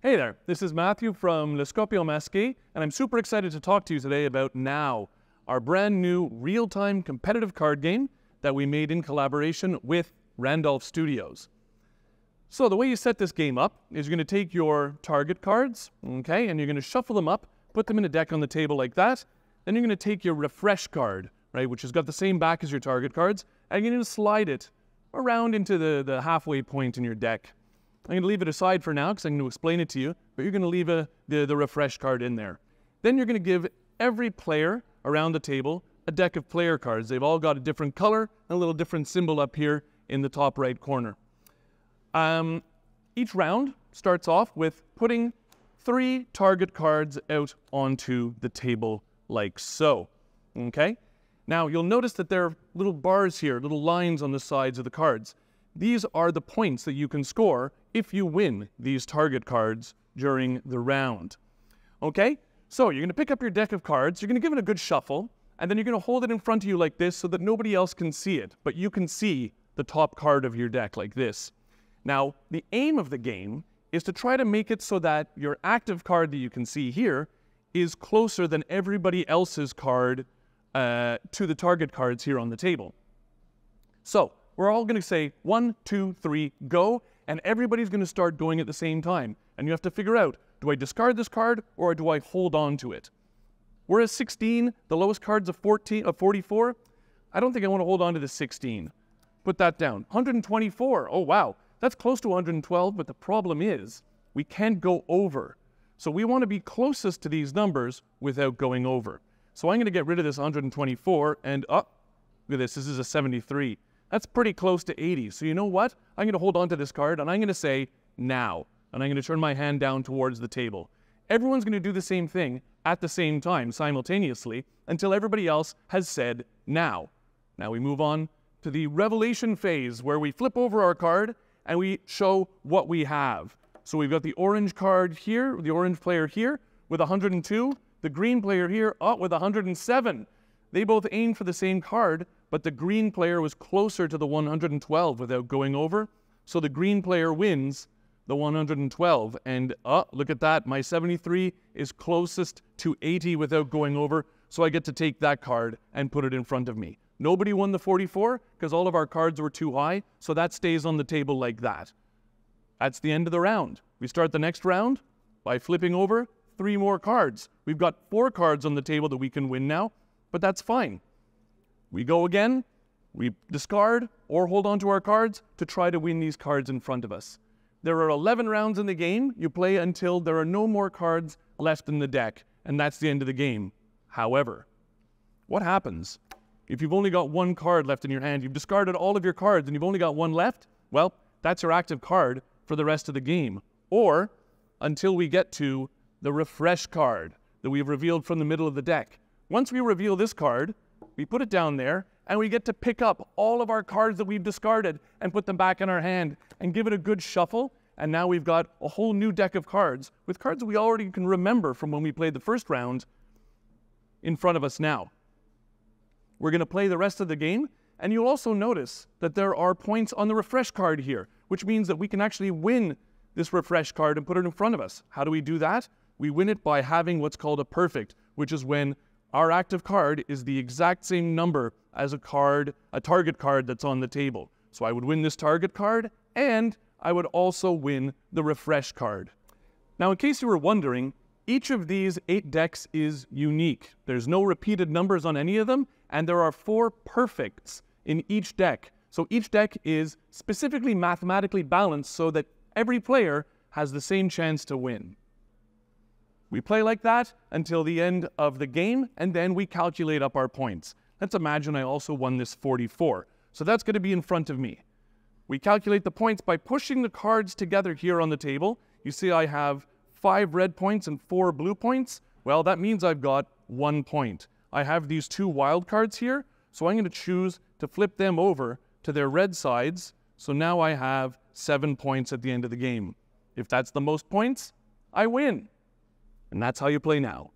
Hey there, this is Matthew from Masqué, and I'm super excited to talk to you today about Now, our brand new real-time competitive card game that we made in collaboration with Randolph Studios. So the way you set this game up is you're going to take your target cards, okay, and you're going to shuffle them up, put them in a deck on the table like that. Then you're going to take your refresh card, right, which has got the same back as your target cards, and you're going to slide it around into the halfway point in your deck. I'm going to leave it aside for now because I'm going to explain it to you, but you're going to leave the refresh card in there. Then you're going to give every player around the table a deck of player cards. They've all got a different color and a little different symbol up here in the top right corner. Each round starts off with putting 3 target cards out onto the table like so. Okay? Now you'll notice that there are little bars here, little lines on the sides of the cards. These are the points that you can score if you win these target cards during the round. Okay? So you're going to pick up your deck of cards, you're going to give it a good shuffle, and then you're going to hold it in front of you like this so that nobody else can see it, but you can see the top card of your deck like this. Now, the aim of the game is to try to make it so that your active card that you can see here is closer than everybody else's card to the target cards here on the table. So, we're all going to say 1, 2, 3, go, and everybody's going to start going at the same time. And you have to figure out, do I discard this card or do I hold on to it? We're at 16, the lowest card's a 44. I don't think I want to hold on to the 16. Put that down. 124, oh wow, that's close to 112, but the problem is we can't go over. So we want to be closest to these numbers without going over. So I'm going to get rid of this 124 and look at this is a 73. That's pretty close to 80. So you know what? I'm going to hold on to this card and I'm going to say now. And I'm going to turn my hand down towards the table. Everyone's going to do the same thing at the same time, simultaneously, until everybody else has said now. Now we move on to the revelation phase where we flip over our card and we show what we have. So we've got the orange card here, the orange player here with 102, the green player here with 107. They both aimed for the same card, but the green player was closer to the 112 without going over. So the green player wins the 112. And look at that, my 73 is closest to 80 without going over. So I get to take that card and put it in front of me. Nobody won the 44 because all of our cards were too high. So that stays on the table like that. That's the end of the round. We start the next round by flipping over 3 more cards. We've got 4 cards on the table that we can win now, but that's fine. We go again, we discard or hold on to our cards to try to win these cards in front of us. There are 11 rounds in the game. You play until there are no more cards left in the deck, and that's the end of the game. However, what happens if you've only got 1 card left in your hand? You've discarded all of your cards and you've only got 1 left? Well, that's your active card for the rest of the game. Or until we get to the refresh card that we've revealed from the middle of the deck. Once we reveal this card, we put it down there, and we get to pick up all of our cards that we've discarded and put them back in our hand and give it a good shuffle. And now we've got a whole new deck of cards with cards we already can remember from when we played the first round in front of us now. We're going to play the rest of the game, and you'll also notice that there are points on the refresh card here, which means that we can actually win this refresh card and put it in front of us. How do we do that? We win it by having what's called a perfect, which is when our active card is the exact same number as a target card that's on the table. So I would win this target card, and I would also win the refresh card. Now, in case you were wondering, each of these 8 decks is unique. There's no repeated numbers on any of them, and there are 4 perfects in each deck. So each deck is specifically mathematically balanced so that every player has the same chance to win. We play like that until the end of the game, and then we calculate up our points. Let's imagine I also won this 44. So that's going to be in front of me. We calculate the points by pushing the cards together here on the table. You see I have 5 red points and 4 blue points. Well, that means I've got 1 point. I have these 2 wild cards here, so I'm going to choose to flip them over to their red sides. So now I have 7 points at the end of the game. If that's the most points, I win. And that's how you play now.